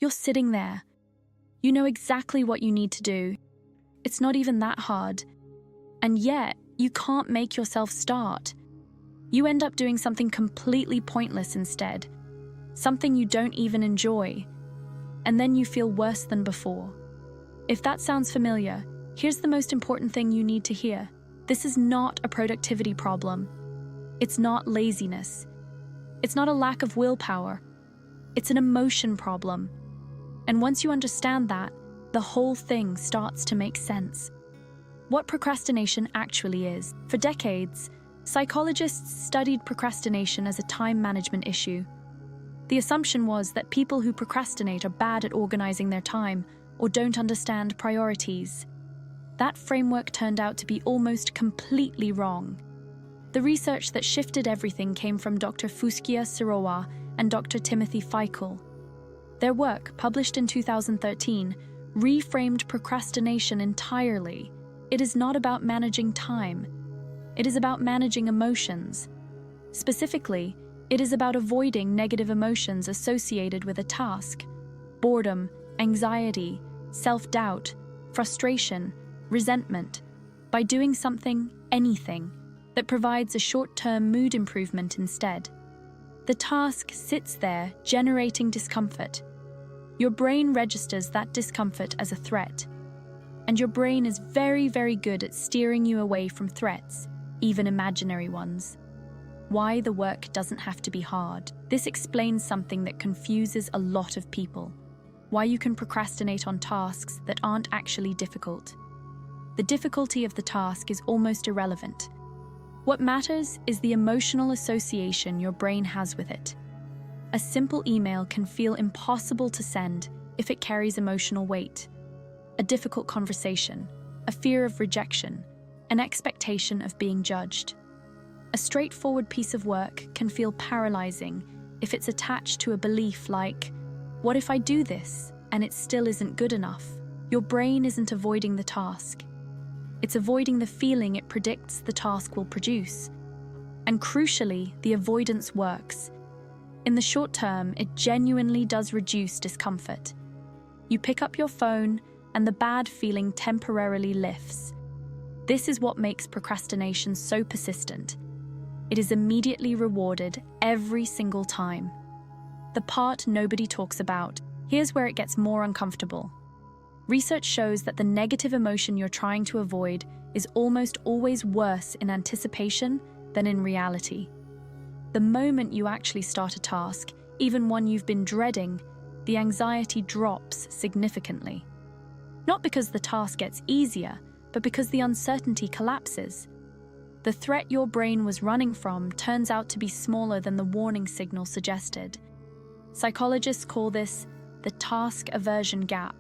You're sitting there. You know exactly what you need to do. It's not even that hard. And yet, you can't make yourself start. You end up doing something completely pointless instead, something you don't even enjoy, and then you feel worse than before. If that sounds familiar, here's the most important thing you need to hear. This is not a productivity problem. It's not laziness. It's not a lack of willpower. It's an emotion problem. And once you understand that, the whole thing starts to make sense. What procrastination actually is. For decades, psychologists studied procrastination as a time management issue. The assumption was that people who procrastinate are bad at organizing their time or don't understand priorities. That framework turned out to be almost completely wrong. The research that shifted everything came from Dr. Fuschia Sirois and Dr. Pychyl. Their work, published in 2013, reframed procrastination entirely. It is not about managing time. It is about managing emotions. Specifically, it is about avoiding negative emotions associated with a task: boredom, anxiety, self-doubt, frustration, resentment, by doing something, anything, that provides a short-term mood improvement instead. The task sits there, generating discomfort. Your brain registers that discomfort as a threat. And your brain is very, very good at steering you away from threats, even imaginary ones. Why the work doesn't have to be hard. This explains something that confuses a lot of people. Why you can procrastinate on tasks that aren't actually difficult. The difficulty of the task is almost irrelevant. What matters is the emotional association your brain has with it. A simple email can feel impossible to send if it carries emotional weight. A difficult conversation, a fear of rejection, an expectation of being judged. A straightforward piece of work can feel paralyzing if it's attached to a belief like, what if I do this and it still isn't good enough? Your brain isn't avoiding the task. It's avoiding the feeling it predicts the task will produce. And crucially, the avoidance works. In the short term, it genuinely does reduce discomfort. You pick up your phone and the bad feeling temporarily lifts. This is what makes procrastination so persistent. It is immediately rewarded every single time. The part nobody talks about. Here's where it gets more uncomfortable. Research shows that the negative emotion you're trying to avoid is almost always worse in anticipation than in reality. The moment you actually start a task, even one you've been dreading, the anxiety drops significantly. Not because the task gets easier, but because the uncertainty collapses. The threat your brain was running from turns out to be smaller than the warning signal suggested. Psychologists call this the task aversion gap.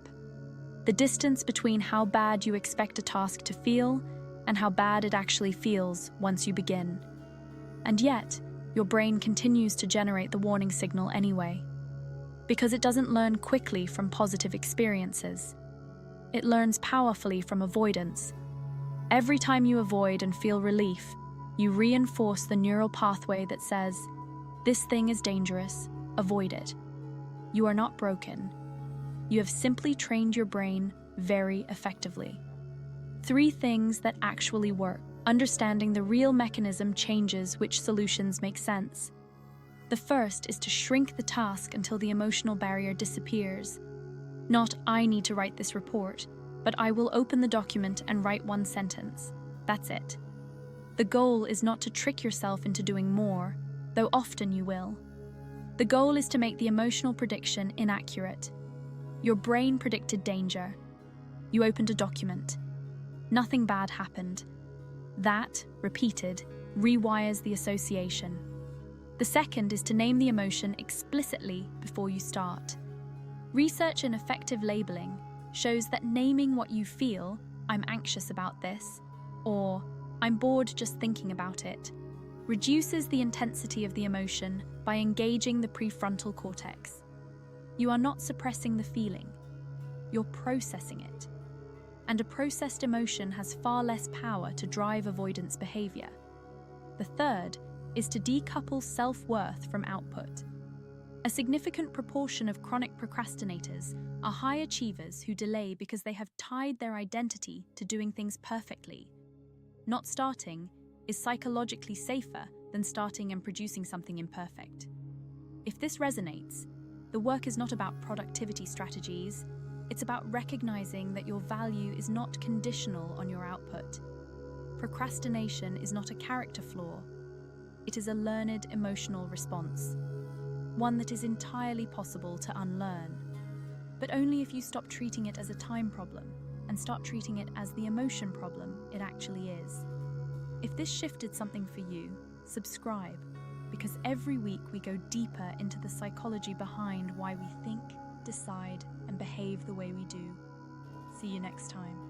The distance between how bad you expect a task to feel and how bad it actually feels once you begin. And yet, your brain continues to generate the warning signal anyway, because it doesn't learn quickly from positive experiences. It learns powerfully from avoidance. Every time you avoid and feel relief, you reinforce the neural pathway that says, this thing is dangerous, avoid it. You are not broken. You have simply trained your brain very effectively. 3 things that actually work. Understanding the real mechanism changes which solutions make sense. The first is to shrink the task until the emotional barrier disappears. Not, I need to write this report, but I will open the document and write 1 sentence. That's it. The goal is not to trick yourself into doing more, though often you will. The goal is to make the emotional prediction inaccurate. Your brain predicted danger. You opened a document. Nothing bad happened. That, repeated, rewires the association. The second is to name the emotion explicitly before you start. Research in effective labeling shows that naming what you feel, I'm anxious about this, or I'm bored just thinking about it, reduces the intensity of the emotion by engaging the prefrontal cortex. You are not suppressing the feeling, you're processing it. And a processed emotion has far less power to drive avoidance behavior. The third is to decouple self-worth from output. A significant proportion of chronic procrastinators are high achievers who delay because they have tied their identity to doing things perfectly. Not starting is psychologically safer than starting and producing something imperfect. If this resonates, the work is not about productivity strategies, it's about recognizing that your value is not conditional on your output. Procrastination is not a character flaw, it is a learned emotional response, one that is entirely possible to unlearn, but only if you stop treating it as a time problem and start treating it as the emotion problem it actually is. If this shifted something for you, subscribe, because every week we go deeper into the psychology behind why we think, decide, and behave the way we do. See you next time.